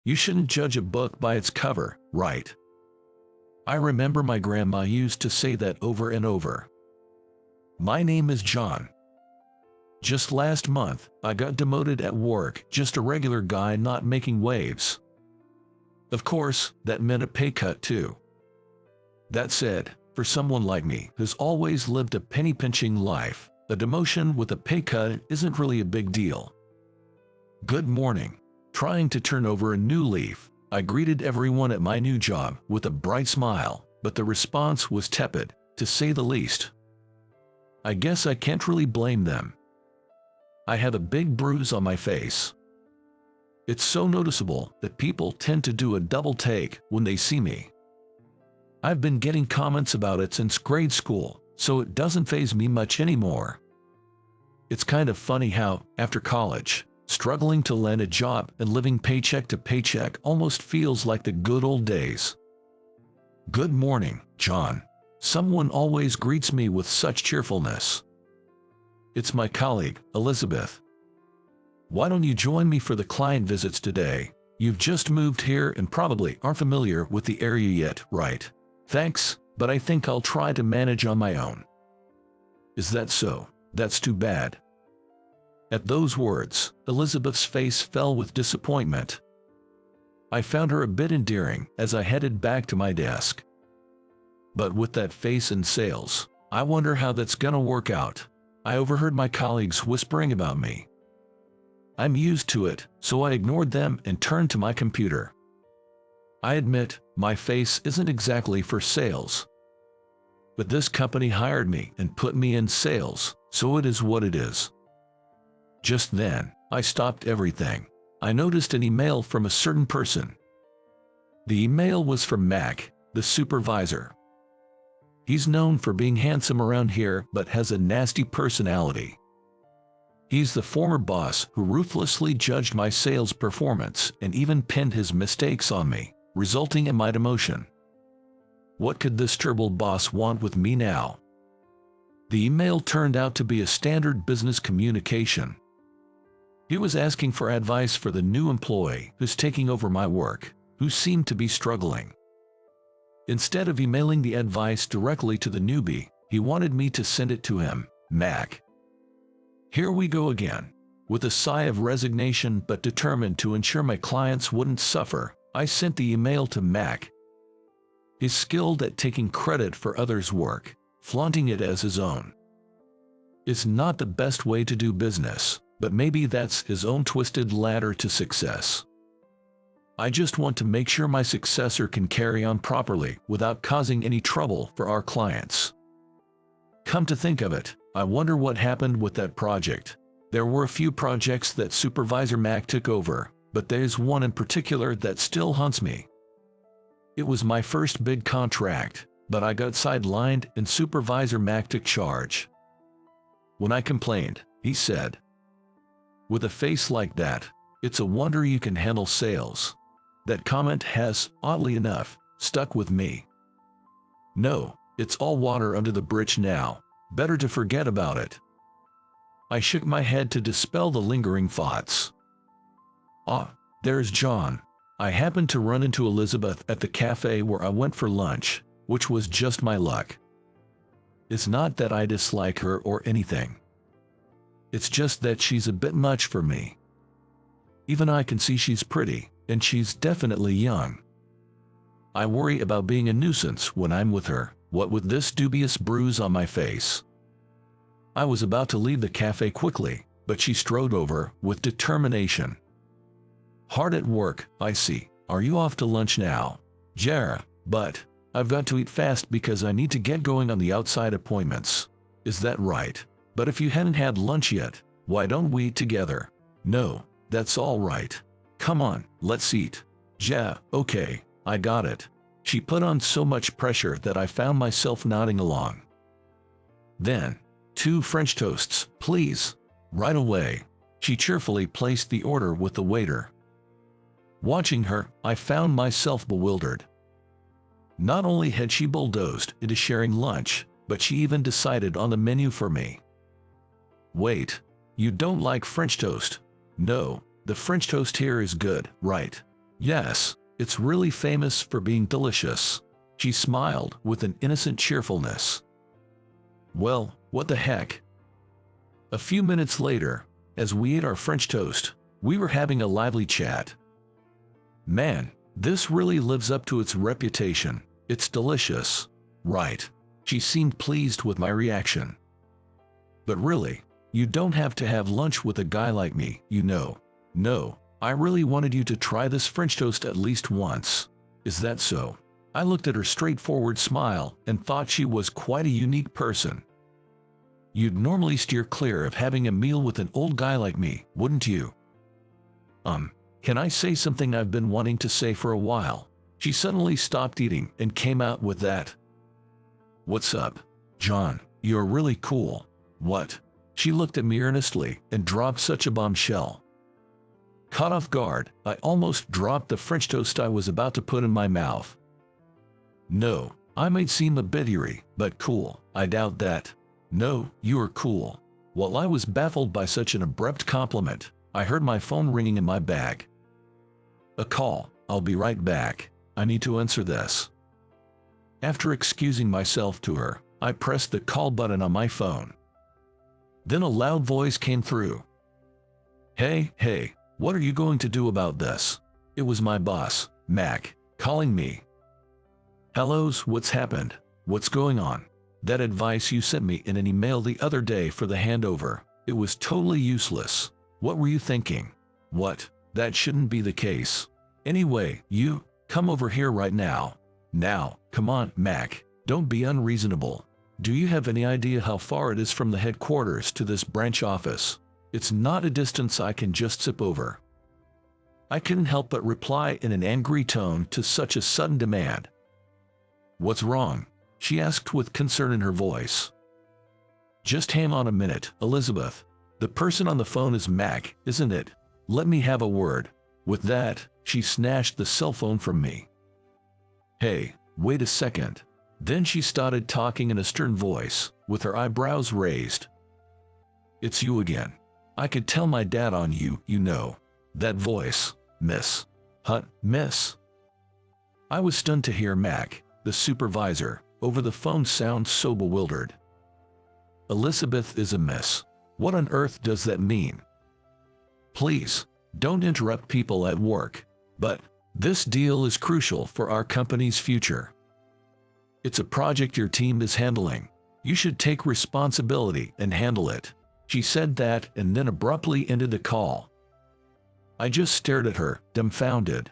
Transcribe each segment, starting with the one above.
You shouldn't judge a book by its cover, right? I remember my grandma used to say that over and over. My name is John. Just last month, I got demoted at work, just a regular guy not making waves. Of course, that meant a pay cut too. That said, for someone like me who's always lived a penny-pinching life, a demotion with a pay cut isn't really a big deal. Good morning. Trying to turn over a new leaf, I greeted everyone at my new job with a bright smile, but the response was tepid, to say the least. I guess I can't really blame them. I have a big bruise on my face. It's so noticeable that people tend to do a double take when they see me. I've been getting comments about it since grade school, so it doesn't faze me much anymore. It's kind of funny how, after college, struggling to land a job and living paycheck to paycheck almost feels like the good old days. Good morning, John. Someone always greets me with such cheerfulness. It's my colleague, Elizabeth. Why don't you join me for the client visits today? You've just moved here and probably aren't familiar with the area yet, right? Thanks, but I think I'll try to manage on my own. Is that so? That's too bad. At those words, Elizabeth's face fell with disappointment. I found her a bit endearing as I headed back to my desk. But with that face in sales, I wonder how that's gonna work out. I overheard my colleagues whispering about me. I'm used to it, so I ignored them and turned to my computer. I admit, my face isn't exactly for sales. But this company hired me and put me in sales, so it is what it is. Just then, I stopped everything. I noticed an email from a certain person. The email was from Mac, the supervisor. He's known for being handsome around here but has a nasty personality. He's the former boss who ruthlessly judged my sales performance and even pinned his mistakes on me, resulting in my demotion. What could this turbo boss want with me now? The email turned out to be a standard business communication. He was asking for advice for the new employee who's taking over my work, who seemed to be struggling. Instead of emailing the advice directly to the newbie, he wanted me to send it to him, Mac. Here we go again. With a sigh of resignation but determined to ensure my clients wouldn't suffer, I sent the email to Mac. He's skilled at taking credit for others' work, flaunting it as his own. It's not the best way to do business, but maybe that's his own twisted ladder to success. I just want to make sure my successor can carry on properly without causing any trouble for our clients. Come to think of it, I wonder what happened with that project. There were a few projects that Supervisor Mac took over, but there's one in particular that still haunts me. It was my first big contract, but I got sidelined and Supervisor Mac took charge. When I complained, he said, "With a face like that, it's a wonder you can handle sales." That comment has, oddly enough, stuck with me. No, it's all water under the bridge now. Better to forget about it. I shook my head to dispel the lingering thoughts. Ah, there's John. I happened to run into Elizabeth at the cafe where I went for lunch, which was just my luck. It's not that I dislike her or anything. It's just that she's a bit much for me. Even I can see she's pretty, and she's definitely young. I worry about being a nuisance when I'm with her, what with this dubious bruise on my face. I was about to leave the cafe quickly, but she strode over with determination. Hard at work, I see. Are you off to lunch now? Yeah, but I've got to eat fast because I need to get going on the outside appointments. Is that right? But if you hadn't had lunch yet, why don't we eat together? No, that's all right. Come on, let's eat. Yeah, okay, I got it. She put on so much pressure that I found myself nodding along. Then, 2 French toasts, please. Right away. She cheerfully placed the order with the waiter. Watching her, I found myself bewildered. Not only had she bulldozed into sharing lunch, but she even decided on the menu for me. Wait, you don't like French toast? No, the French toast here is good, right? Yes, it's really famous for being delicious. She smiled with an innocent cheerfulness. Well, what the heck? A few minutes later, as we ate our French toast, we were having a lively chat. Man, this really lives up to its reputation. It's delicious. Right. She seemed pleased with my reaction. But really, you don't have to have lunch with a guy like me, you know. No, I really wanted you to try this French toast at least once. Is that so? I looked at her straightforward smile and thought she was quite a unique person. You'd normally steer clear of having a meal with an old guy like me, wouldn't you? Can I say something I've been wanting to say for a while? She suddenly stopped eating and came out with that. What's up, John? You're really cool. What? She looked at me earnestly and dropped such a bombshell. Caught off guard, I almost dropped the French toast I was about to put in my mouth. No, I might seem a bit eerie, but cool. I doubt that. No, you are cool. While I was baffled by such an abrupt compliment, I heard my phone ringing in my bag. A call. I'll be right back. I need to answer this. After excusing myself to her, I pressed the call button on my phone. Then a loud voice came through. Hey, what are you going to do about this? It was my boss, Mac, calling me. Hellos, what's happened? What's going on? That advice you sent me in an email the other day for the handover, it was totally useless. What were you thinking? What? That shouldn't be the case. Anyway, you, come over here right now. Now, come on, Mac, don't be unreasonable. Do you have any idea how far it is from the headquarters to this branch office? It's not a distance I can just zip over. I couldn't help but reply in an angry tone to such a sudden demand. What's wrong? She asked with concern in her voice. Just hang on a minute, Elizabeth. The person on the phone is Mac, isn't it? Let me have a word. With that, she snatched the cell phone from me. Hey, wait a second. Then she started talking in a stern voice, with her eyebrows raised. It's you again. I could tell my dad on you, you know. That voice, miss. Miss? I was stunned to hear Mac, the supervisor, over the phone sound so bewildered. Elizabeth is a miss. What on earth does that mean? Please, don't interrupt people at work, but this deal is crucial for our company's future. It's a project your team is handling. You should take responsibility and handle it. She said that and then abruptly ended the call. I just stared at her, dumbfounded.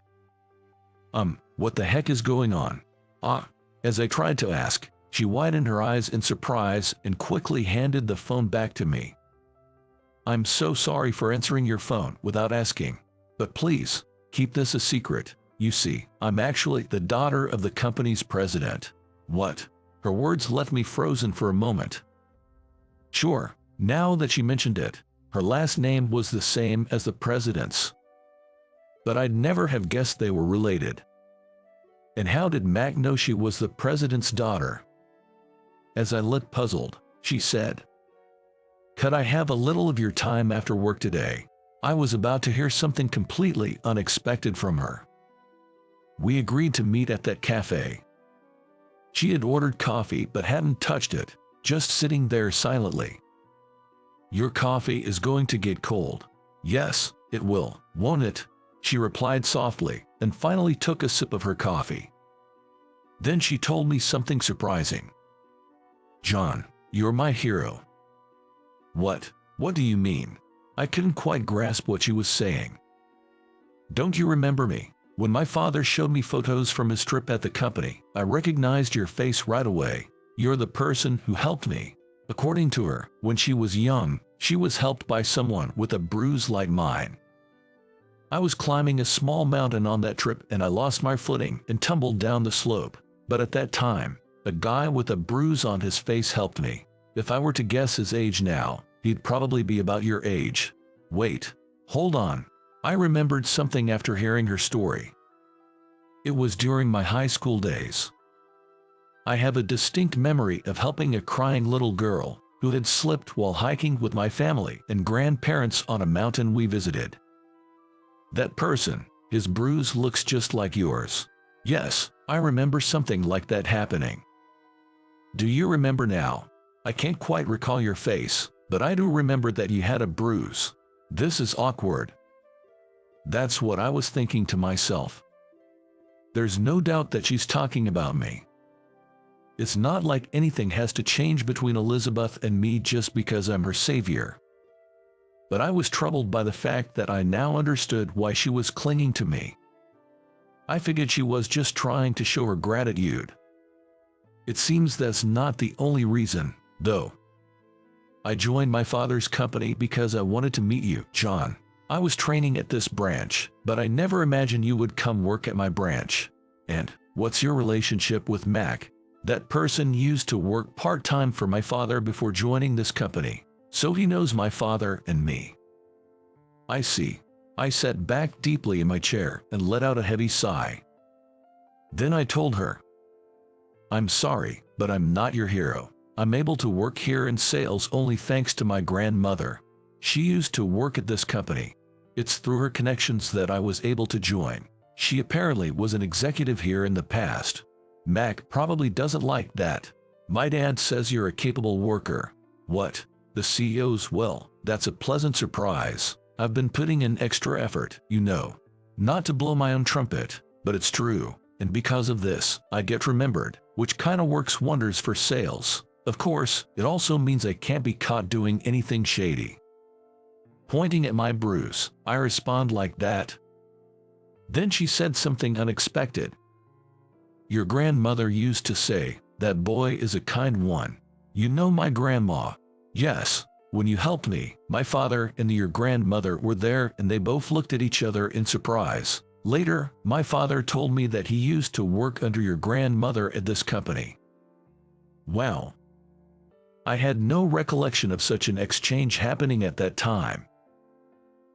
What the heck is going on? As I tried to ask, she widened her eyes in surprise and quickly handed the phone back to me. I'm so sorry for answering your phone without asking, but please, keep this a secret. You see, I'm actually the daughter of the company's president. What? Her words left me frozen for a moment. Sure, now that she mentioned it, her last name was the same as the president's. But I'd never have guessed they were related. And how did Mac know she was the president's daughter? As I looked puzzled, she said, Could I have a little of your time after work today? I was about to hear something completely unexpected from her. We agreed to meet at that cafe. She had ordered coffee but hadn't touched it, just sitting there silently. Your coffee is going to get cold. Yes, it will, won't it? She replied softly, and finally took a sip of her coffee. Then she told me something surprising. John, you're my hero. What? What do you mean? I couldn't quite grasp what she was saying. Don't you remember me? When my father showed me photos from his trip at the company, I recognized your face right away. You're the person who helped me. According to her, when she was young, she was helped by someone with a bruise like mine. I was climbing a small mountain on that trip and I lost my footing and tumbled down the slope. But at that time, a guy with a bruise on his face helped me. If I were to guess his age now, he'd probably be about your age. Wait, hold on. I remembered something after hearing her story. It was during my high school days. I have a distinct memory of helping a crying little girl who had slipped while hiking with my family and grandparents on a mountain we visited. That person, His bruise looks just like yours. Yes, I remember something like that happening. Do you remember now? I can't quite recall your face, but I do remember that you had a bruise. This is awkward. That's what I was thinking to myself. There's no doubt that she's talking about me. It's not like anything has to change between Elizabeth and me just because I'm her savior. But I was troubled by the fact that I now understood why she was clinging to me. I figured she was just trying to show her gratitude. It seems that's not the only reason, though. I joined my father's company because I wanted to meet you, John. I was training at this branch, but I never imagined you would come work at my branch. And what's your relationship with Mac? That person used to work part-time for my father before joining this company, so he knows my father and me. I see. I sat back deeply in my chair and let out a heavy sigh. Then I told her, I'm sorry, but I'm not your hero. I'm able to work here in sales only thanks to my grandmother. She used to work at this company. It's through her connections that I was able to join. She apparently was an executive here in the past. Mac probably doesn't like that. My dad says you're a capable worker. What? The CEO's? Well, that's a pleasant surprise. I've been putting in extra effort, you know. Not to blow my own trumpet, but it's true. And because of this, I get remembered, which kind of works wonders for sales. Of course, it also means I can't be caught doing anything shady. Pointing at my bruise, I respond like that. Then she said something unexpected. Your grandmother used to say, that boy is a kind one. You know my grandma. Yes, when you helped me, my father and your grandmother were there and they both looked at each other in surprise. Later, my father told me that he used to work under your grandmother at this company. Wow. I had no recollection of such an exchange happening at that time.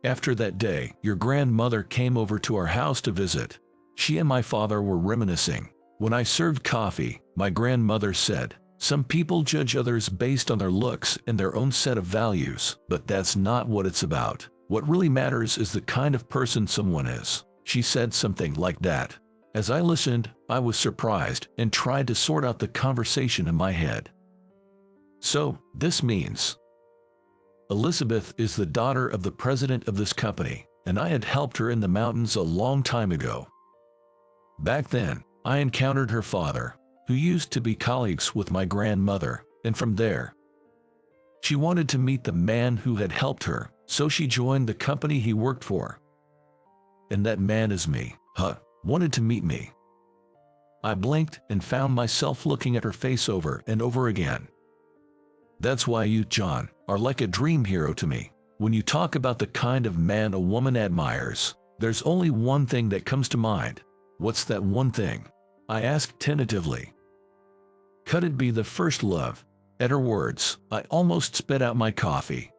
After that day, your grandmother came over to our house to visit. She and my father were reminiscing. When I served coffee, my grandmother said, some people judge others based on their looks and their own set of values, but that's not what it's about. What really matters is the kind of person someone is. She said something like that. As I listened, I was surprised and tried to sort out the conversation in my head. So, this means Elizabeth is the daughter of the president of this company, and I had helped her in the mountains a long time ago. Back then, I encountered her father, who used to be colleagues with my grandmother, and from there, she wanted to meet the man who had helped her, so she joined the company he worked for. And that man is me, wanted to meet me. I blinked and found myself looking at her face over and over again. That's why you, John, are like a dream hero to me. When you talk about the kind of man a woman admires, there's only one thing that comes to mind. What's that one thing? I asked tentatively. Could it be the first love? At her words, I almost spit out my coffee.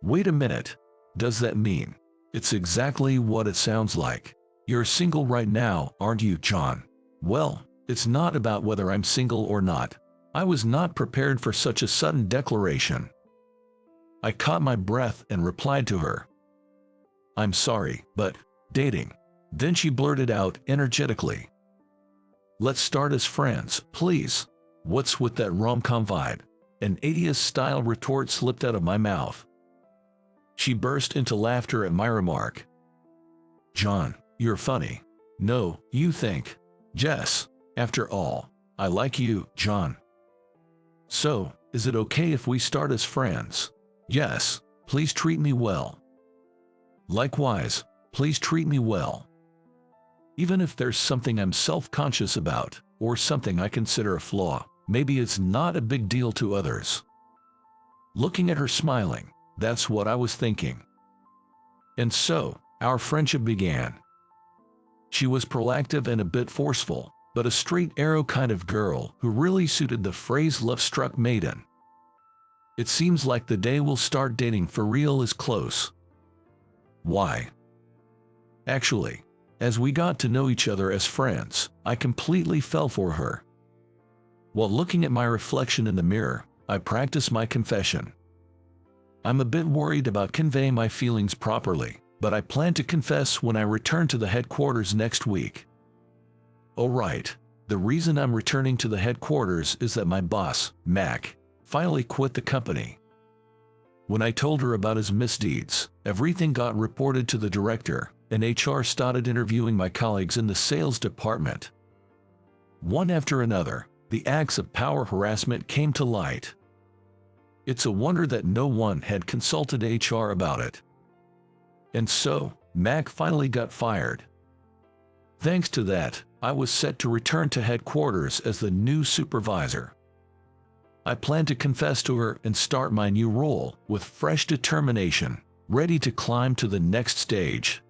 Wait a minute. Does that mean? It's exactly what it sounds like. You're single right now, aren't you, John? Well, it's not about whether I'm single or not. I was not prepared for such a sudden declaration. I caught my breath and replied to her. I'm sorry, but dating. Then she blurted out energetically. Let's start as friends, please. What's with that rom-com vibe? An 80s-style retort slipped out of my mouth. She burst into laughter at my remark. John, you're funny. No, you think. Jess, after all, I like you, John. So, is it okay if we start as friends? Yes, please treat me well. Likewise, please treat me well. Even if there's something I'm self-conscious about, or something I consider a flaw, maybe it's not a big deal to others. Looking at her smiling, that's what I was thinking. And so, our friendship began. She was proactive and a bit forceful, but a straight arrow kind of girl who really suited the phrase love-struck maiden. It seems like the day we'll start dating for real is close. Why? Actually, as we got to know each other as friends, I completely fell for her. While looking at my reflection in the mirror, I practiced my confession. I'm a bit worried about conveying my feelings properly, but I plan to confess when I return to the headquarters next week. Oh right, the reason I'm returning to the headquarters is that my boss, Mac, finally quit the company. When I told her about his misdeeds, everything got reported to the director, and HR started interviewing my colleagues in the sales department. One after another, the acts of power harassment came to light. It's a wonder that no one had consulted HR about it. And so, Mac finally got fired. Thanks to that, I was set to return to headquarters as the new supervisor. I plan to confess to her and start my new role with fresh determination, ready to climb to the next stage.